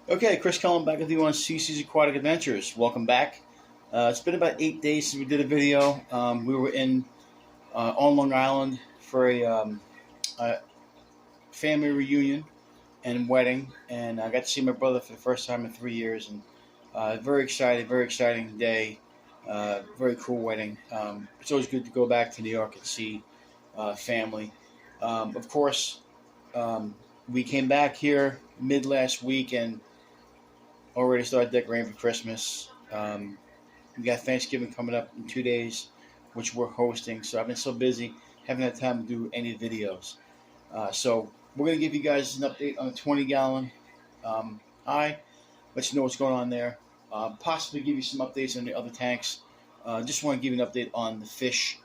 Okay, Chris Cullen back with you on CC's Aquatic Adventures. Welcome back. It's been about 8 days since we did a video. We were in on Long Island for a family reunion and wedding, and I got to see my brother for the first time in 3 years, and very excited, very exciting day. Very cool wedding. It's always good to go back to New York and see family. Of course, um, we came back here mid last week and already started decorating for Christmas. We got Thanksgiving coming up in 2 days, which we're hosting. So I've been so busy, haven't had time to do any videos. So we're gonna give you guys an update on the 20-gallon high. Let you know what's going on there. Possibly give you some updates on the other tanks. Just want to give you an update on the fish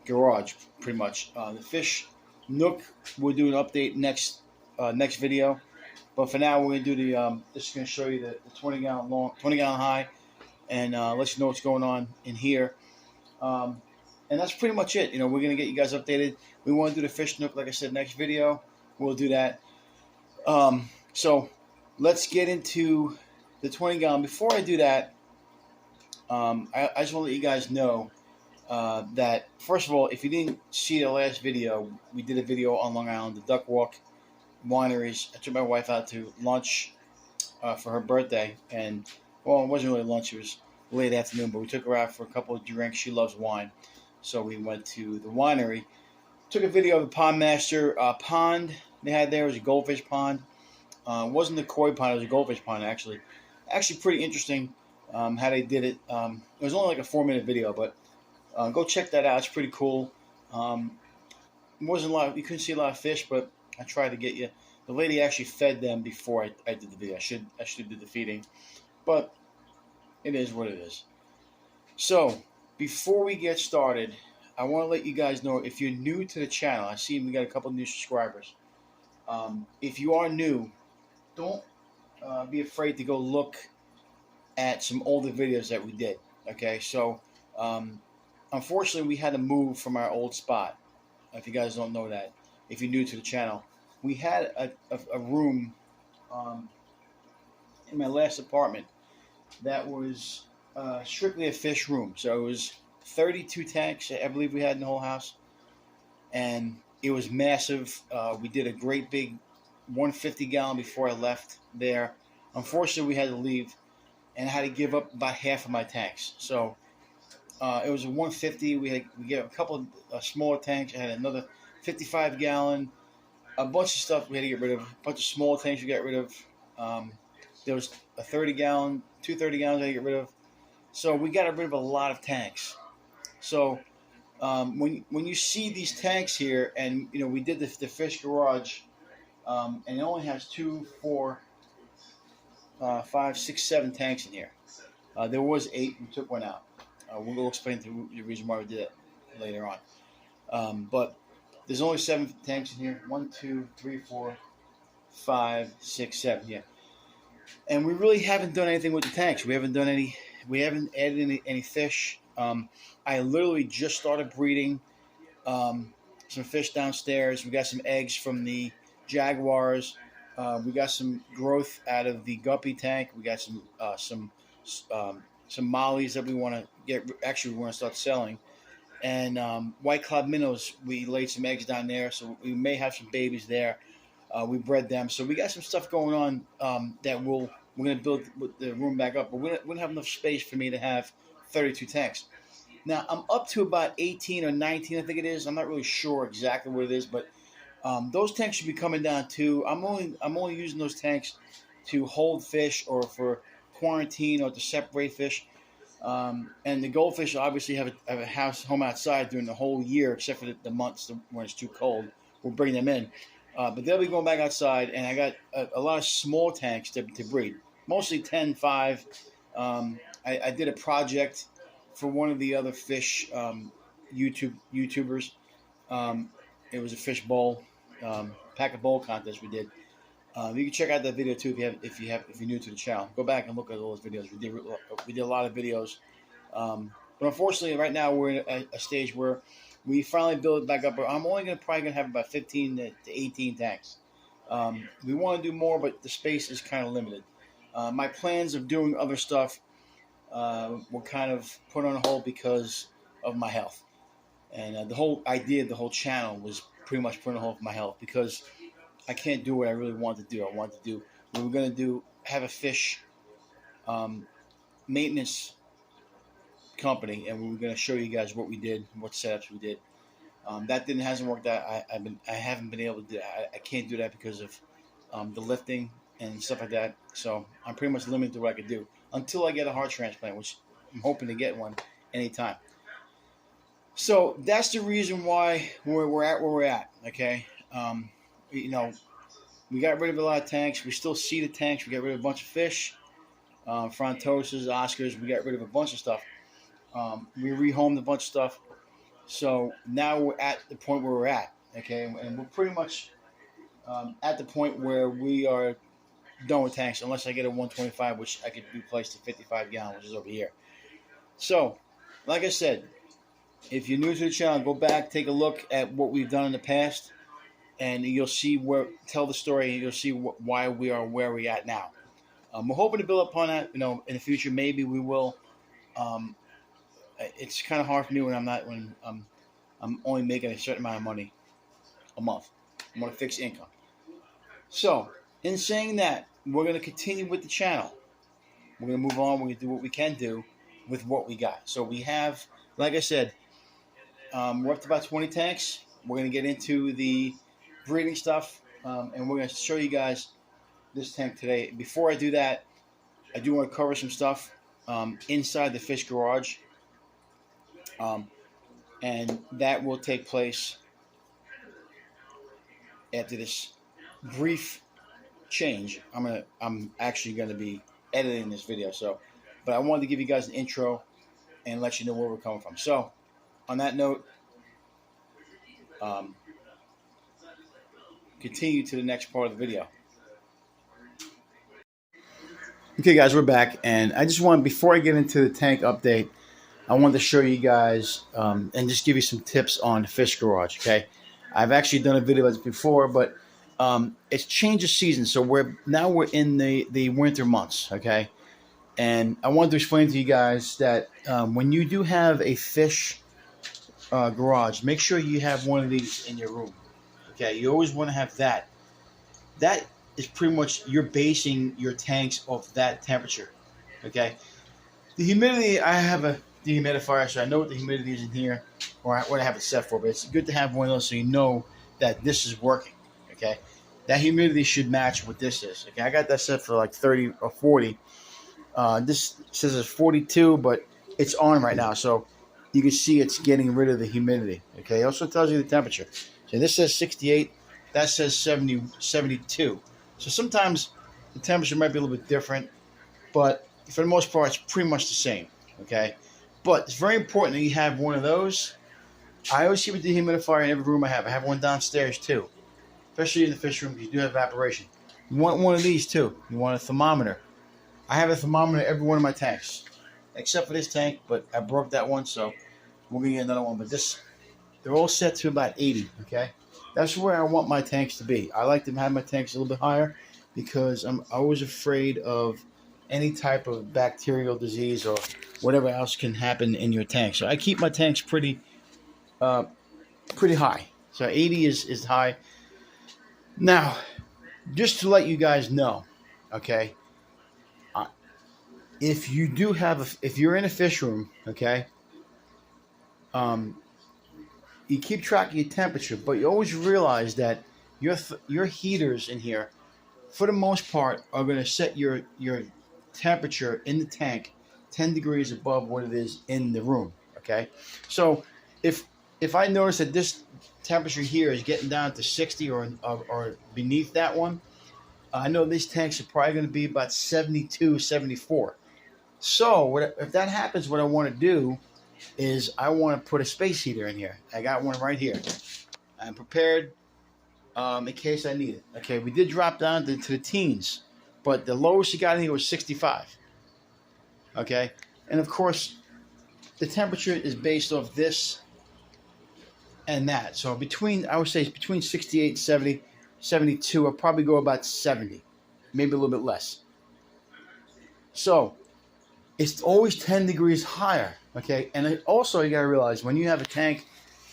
garage, pretty much. The fish nook. We'll do an update next video. But for now, we're gonna do the. Just gonna show you the 20-gallon high, and let you know what's going on in here. Um, and that's pretty much it. We're gonna get you guys updated. We want to do the fish nook, like I said, next video. We'll do that. So let's get into the 20-gallon. Before I do that, I just want to let you guys know that first of all, if you didn't see the last video, we did a video on Long Island, the Duck Walk wineries. I took my wife out to lunch for her birthday, and well, it wasn't really lunch; it was late afternoon. But we took her out for a couple of drinks. She loves wine, so we went to the winery. Took a video of the Pond Master pond they had there. It was a goldfish pond. It wasn't a koi pond; it was a goldfish pond. Actually, pretty interesting how they did it. It was only like a 4 minute video, but go check that out. It's pretty cool. Um, it wasn't a lot. You couldn't see a lot of fish, but I tried to get you. The lady actually fed them before I did the video. I should do the feeding, but it is what it is. So before we get started, I want to let you guys know if you're new to the channel. I see we got a couple new subscribers. If you are new, don't be afraid to go look at some older videos that we did. Okay, so unfortunately, we had to move from our old spot. If you guys don't know that, if you're new to the channel, we had a room um, in my last apartment that was strictly a fish room. So it was 32 tanks, I believe we had in the whole house, and it was massive. We did a great big 150-gallon before I left there. Unfortunately, we had to leave and I had to give up about half of my tanks. So it was a 150. We got a couple of smaller tanks. I had another 55-gallon, a bunch of stuff we had to get rid of. A bunch of small tanks we got rid of. There was a 30-gallon, two 30-gallons I had to get rid of. So we got rid of a lot of tanks. So when you see these tanks here, and we did the fish garage, and it only has 2, 4, 5, 6, 7 tanks in here. There was 8. We took one out. We'll explain the reason why we did it later on. But there's only 7 tanks in here. 1, 2, 3, 4, 5, 6, 7. Yeah. And we really haven't done anything with the tanks. We haven't added any fish. I literally just started breeding some fish downstairs. We got some eggs from the jaguars. We got some growth out of the guppy tank. We got some mollies that we want to get. Actually, we want to start selling. And white cloud minnows. We laid some eggs down there, so we may have some babies there. We bred them, so we got some stuff going on that we're going to build the room back up. But we don't have enough space for me to have 32 tanks. Now I'm up to about 18 or 19, I think it is. I'm not really sure exactly what it is, but those tanks should be coming down too. I'm only using those tanks to hold fish or for quarantine or to separate fish. And the goldfish obviously have a home outside during the whole year, except for the months when it's too cold. We'll bring them in, but they'll be going back outside. And I got a lot of small tanks to breed, mostly 10, 5. I did a project for one of the other fish YouTubers. It was a fish bowl, pack a bowl contest we did. You can check out that video too if you're new to the channel. Go back and look at all those videos. We did a lot of videos, but unfortunately, right now we're in a stage where we finally build it back up. I'm only probably gonna have about 15 to 18 tanks. We want to do more, but the space is kind of limited. My plans of doing other stuff were kind of put on hold because of my health. And the whole idea of the whole channel was pretty much put on hold for my health because I can't do what I really want to do. We were going to have a fish um, maintenance company, and we were going to show you guys what we did, what setups we did. That hasn't worked out. I haven't been able to do that. I can't do that because of the lifting and stuff like that. So I'm pretty much limited to what I could do until I get a heart transplant, which I'm hoping to get one anytime. So that's the reason why we're at where we're at. Okay, you know, we got rid of a lot of tanks. We still see the tanks. We got rid of a bunch of fish, Frontoses, Oscars. We got rid of a bunch of stuff. We rehomed a bunch of stuff. So now we're at the point where we're at. Okay, and we're pretty much at the point where we are done with tanks, unless I get a 125, which I could replace the 55 gallon, which is over here. So, like I said, if you're new to the channel, go back, take a look at what we've done in the past, and you'll see tell the story, and you'll see why we are where we're at now. We're hoping to build upon that. You know, in the future, maybe we will. It's kind of hard for me when I'm only making a certain amount of money a month. I'm on a fixed income. So, in saying that, we're going to continue with the channel. We're going to move on. We're going to do what we can do with what we got. So we have, like I said, we're up to about 20 tanks. We're going to get into the breeding stuff, and we're going to show you guys this tank today. Before I do that, I do want to cover some stuff inside the fish garage, and that will take place after this brief change. I'm actually going to be editing this video, but I wanted to give you guys an intro and let you know where we're coming from. So, on that note, continue to the next part of the video. Okay, guys, we're back, and I just want, before I get into the tank update, I wanted to show you guys and just give you some tips on the fish garage. Okay, I've actually done a video of this before, but it's change of season, so we're in the winter months. Okay, and I wanted to explain to you guys that when you do have a fish garage, make sure you have one of these in your room. Okay, you always want to have that. That is pretty much, you're basing your tanks off that temperature. Okay, the humidity, I have a dehumidifier, so I know what the humidity is in here, or what I have it set for. But it's good to have one of those so you know that this is working. Okay, that humidity should match what this is. Okay, I got that set for like 30 or 40. This says it's 42, but it's on right now, so you can see it's getting rid of the humidity. Okay, it also tells you the temperature. So this says 68, that says 72. So sometimes the temperature might be a little bit different, but for the most part, it's pretty much the same. Okay, but it's very important that you have one of those. I always keep a dehumidifier in every room I have. I have one downstairs too, especially in the fish room because you do have evaporation. You want one of these too. You want a thermometer. I have a thermometer in every one of my tanks, except for this tank, but I broke that one, so we're gonna get another one. But they're all set to about 80. Okay, that's where I want my tanks to be. I like to have my tanks a little bit higher because I'm always afraid of any type of bacterial disease or whatever else can happen in your tank. So I keep my tanks pretty high. So 80 is high. Now, just to let you guys know, okay, if you do have, if you're in a fish room, okay, you keep track of your temperature, but you always realize that your heaters in here, for the most part, are going to set your temperature in the tank 10 degrees above what it is in the room. Okay, so if I notice that this temperature here is getting down to 60 or beneath that one, I know these tanks are probably going to be about 72, 74. So if that happens, what I want to do is I want to put a space heater in here. I got one right here. I'm prepared in case I need it. Okay, we did drop down to the teens, but the lowest you got in here was 65. Okay, and of course, the temperature is based off this and that. So I would say between 68 and 70, 72, I'll probably go about 70, maybe a little bit less. So it's always 10 degrees higher, okay? And also you gotta realize when you have a tank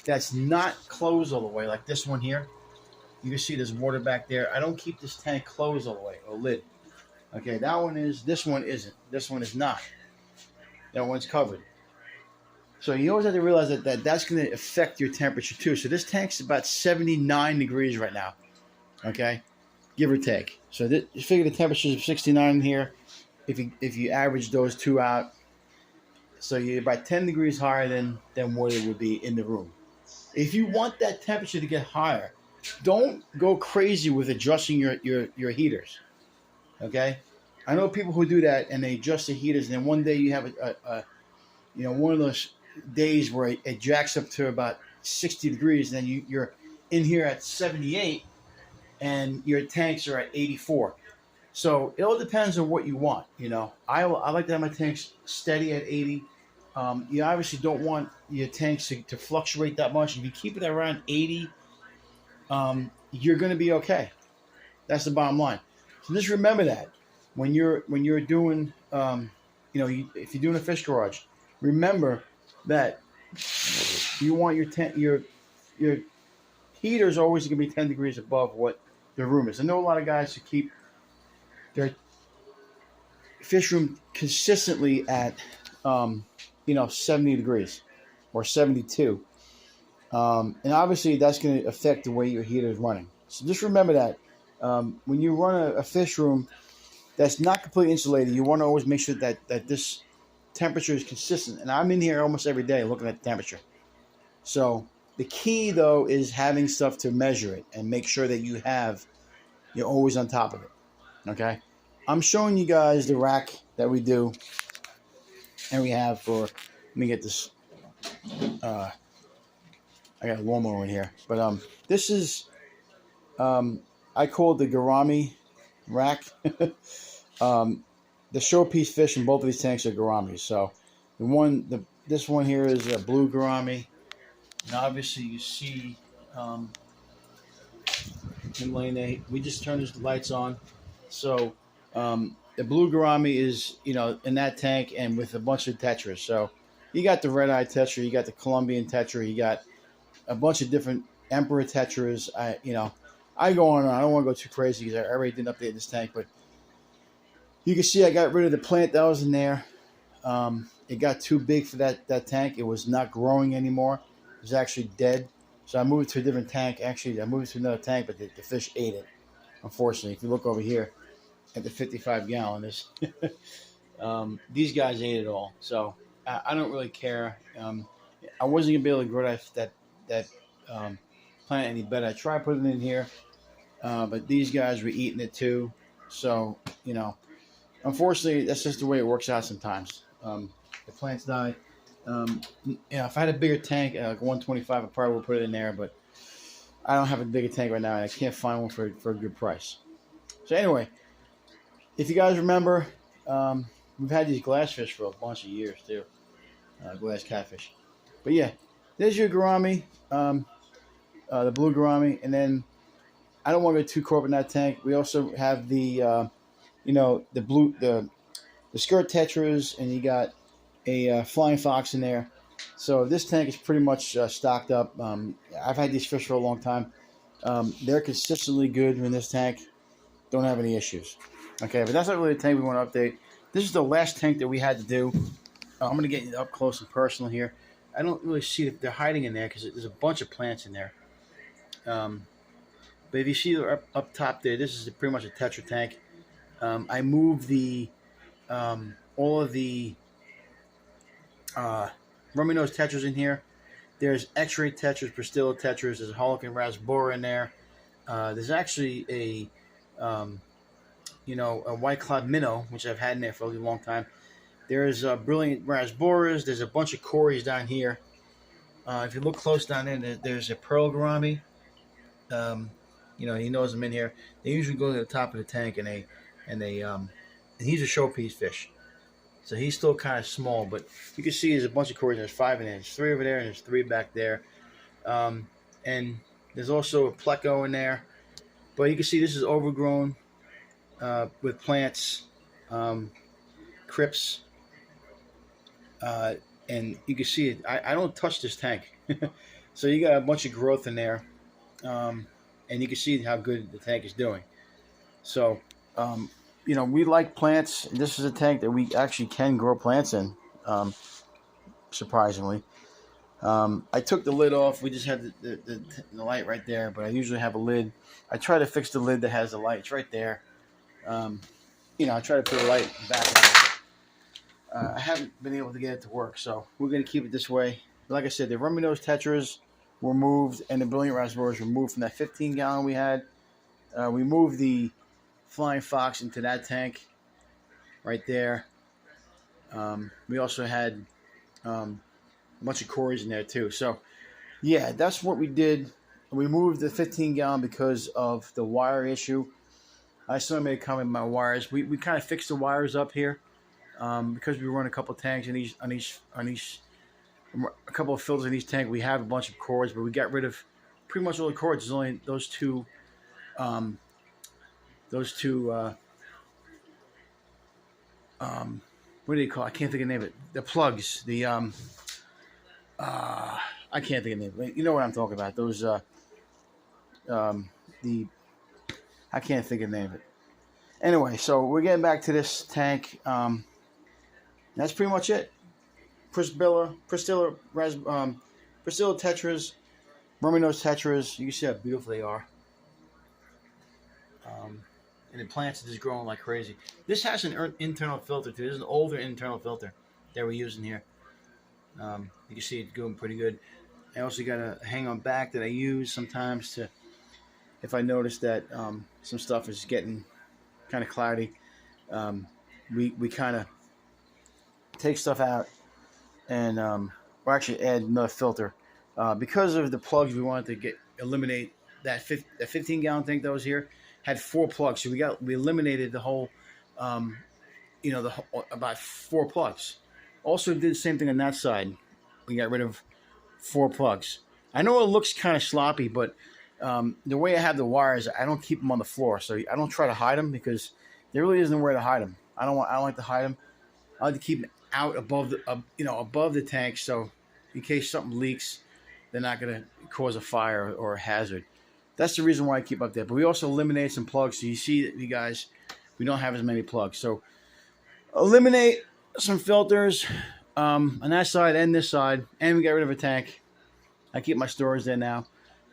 that's not closed all the way, like this one here, you can see there's water back there. I don't keep this tank closed all the way, or lid. Okay, that one is, this one isn't. This one is not. That one's covered. So you always have to realize that's going to affect your temperature too. So this tank's about 79 degrees right now, okay, give or take. So you figure the temperatures of 69 here. If you average those two out, so you're about 10 degrees higher than what it would be in the room. If you want that temperature to get higher, don't go crazy with adjusting your heaters. Okay, I know people who do that and they adjust the heaters, and then one day you have a one of those days where it jacks up to about 60 degrees, and then you're in here at 78 and your tanks are at 84. So it all depends on what you want. I like to have my tanks steady at 80. You obviously don't want your tanks to fluctuate that much. If you keep it around 80, you're going to be okay. That's the bottom line. So just remember that when you're doing, if you're doing a fish garage, remember that you want your heater's always going to be 10 degrees above what the room is. I know a lot of guys who keep their fish room consistently at 70 degrees or 72. And obviously that's going to affect the way your heater is running. So just remember that when you run a fish room that's not completely insulated, you want to always make sure that this temperature is consistent. And I'm in here almost every day looking at the temperature. So the key though is having stuff to measure it and make sure that you're always on top of it. Okay, I'm showing you guys the rack that we do and we have for, let me get this, I got a lawnmower in here, but this is, I call it the gourami rack. The showpiece fish in both of these tanks are gouramis. So this one here is a blue gourami, and obviously you see him laying there. We just turned his lights on. So the blue gourami is in that tank and with a bunch of tetras. So you got the red-eye tetra, you got the Colombian tetra, you got a bunch of different emperor tetras. I go on and on. I don't want to go too crazy because I already didn't update this tank, but you can see I got rid of the plant that was in there. It got too big for that tank. It was not growing anymore. It was actually dead. So I moved it to a different tank. Actually, I moved it to another tank, but the fish ate it. Unfortunately, if you look over here at the 55-gallon, these guys ate it all. So I don't really care. I wasn't gonna be able to grow that plant any better. I tried putting it in here, but these guys were eating it too. So unfortunately, that's just the way it works out sometimes. The plants die. If I had a bigger tank, like 125, I probably would put it in there, but I don't have a bigger tank right now, and I can't find one for a good price. So anyway, if you guys remember, we've had these glass fish for a bunch of years too, glass catfish. But yeah, there's your gourami, the blue gourami, and then I don't want to go too caught up in that tank. We also have the the skirt tetras, and you got a flying fox in there. So this tank is pretty much stocked up. I've had these fish for a long time. They're consistently good in this tank. Don't have any issues. Okay, but that's not really the tank we want to update. This is the last tank that we had to do. I'm going to get you up close and personal here. I don't really see if they're hiding in there because there's a bunch of plants in there. But if you see up top there, this is pretty much a tetra tank. I moved all of the rummy nose tetras in here. There's X-ray tetras, Priscilla tetras. There's a Holocan rasbora in there. There's actually a white cloud minnow, which I've had in there for a really long time. There's brilliant rasboras. There's a bunch of cories down here. If you look close down there, there's a pearl gourami. He knows I'm in here. They usually go to the top of the tank, and he's a showpiece fish. So he's still kind of small, but you can see there's a bunch of cories. There's 5 in there. There's 3 over there, and there's 3 back there. And there's also a pleco in there. But you can see this is overgrown with plants. Crips, and you can see it. I don't touch this tank, so you got a bunch of growth in there, and you can see how good the tank is doing. So, um, we like plants. This is a tank that we actually can grow plants in, surprisingly. I took the lid off. We just had the light right there, but I usually have a lid. I try to fix the lid that has the light. It's right there. I try to put the light back on. I haven't been able to get it to work, so we're going to keep it this way. But like I said, the rummy nose tetras were moved, and the brilliant raspberries were moved from that 15-gallon we had. We moved the flying fox into that tank right there. We also had a bunch of Corys in there too. So yeah, that's what we did. We moved the 15-gallon because of the wire issue. I still made a comment about my wires. We kind of fixed the wires up here because we run a couple of tanks in each a couple of filters in each tank. We have a bunch of cords, but we got rid of pretty much all the cords. There's only those two. What do you call it? I can't think of the name of it. The plugs. I can't think of the name of it. You know what I'm talking about. Those I can't think of the name of it. Anyway, so we're getting back to this tank. That's pretty much it. Priscilla tetras, rummy nose tetras. You can see how beautiful they are. And the plants are just growing like crazy. This has an internal filter too. This is an older internal filter that we're using here. You can see it going pretty good. I also got a hang-on back that I use sometimes to, if I notice that some stuff is getting kind of cloudy, we kind of take stuff out and we'll actually add another filter. Because of the plugs, we wanted to eliminate that 15-gallon tank that was here. Had 4 plugs, so we eliminated the whole, about 4 plugs. Also did the same thing on that side. We got rid of 4 plugs. I know it looks kind of sloppy, but the way I have the wires, I don't keep them on the floor, so I don't try to hide them because there really isn't nowhere to hide them. I don't like to hide them. I like to keep them out above the tank, so in case something leaks, they're not going to cause a fire or a hazard. That's the reason why I keep up there. But we also eliminate some plugs. So you see, you guys, we don't have as many plugs. So eliminate some filters on that side and this side. And we got rid of a tank. I keep my storage there now.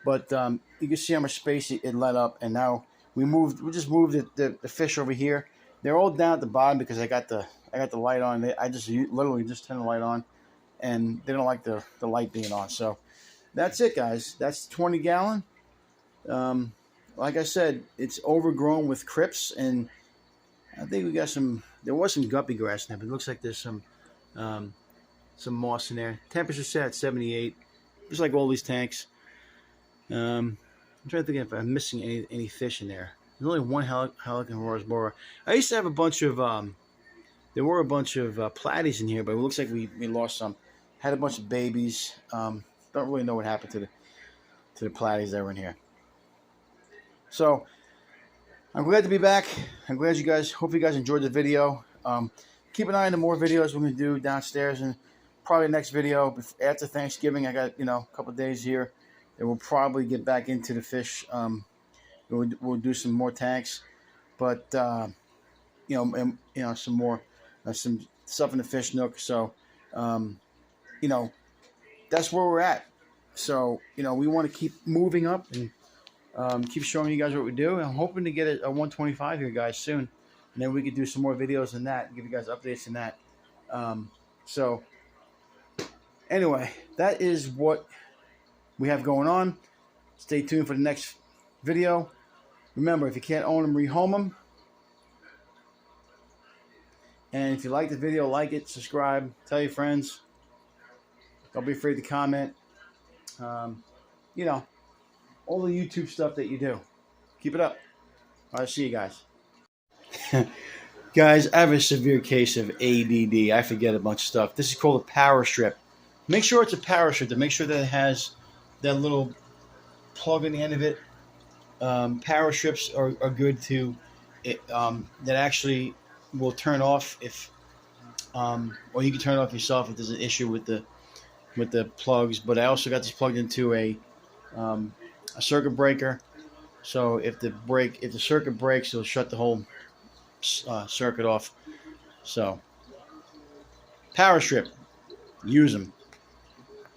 But you can see how much space it let up. And now we just moved the fish over here. They're all down at the bottom because I got the light on. I just literally just turn the light on. And they don't like the light being on. So that's it, guys. That's 20-gallon. Like I said, it's overgrown with crips, and I think we got there was some guppy grass in there, but it looks like there's some moss in there. Temperature set at 78, just like all these tanks. I'm trying to think if I'm missing any fish in there. There's only one Helicon Horosbora. I used to have a bunch of, there were a bunch of platies in here, but it looks like we lost some. Had a bunch of babies. Don't really know what happened to the platies that were in here. So, I'm glad to be back. I'm glad hope you guys enjoyed the video. Keep an eye on the more videos we're going to do downstairs, and probably next video after Thanksgiving. I got, a couple of days here, and we'll probably get back into the fish. We'll do some more tanks, but, some more, some stuff in the fish nook. So, that's where we're at. So, we want to keep moving up and keep showing you guys what we do. I'm hoping to get a 125 here, guys, soon. And then we could do some more videos on that and give you guys updates on that. So, anyway, that is what we have going on. Stay tuned for the next video. Remember, if you can't own them, rehome them. And if you like the video, like it, subscribe, tell your friends. Don't be afraid to comment. All the YouTube stuff that you do. Keep it up. All right, see you guys. Guys, I have a severe case of ADD. I forget a bunch of stuff. This is called a power strip. Make sure it's a power strip to make sure that it has that little plug in the end of it. Power strips are good to that actually will turn off if or you can turn it off yourself if there's an issue with the plugs. But I also got this plugged into a circuit breaker. So if the circuit breaks, it'll shut the whole circuit off. So power strip, use them.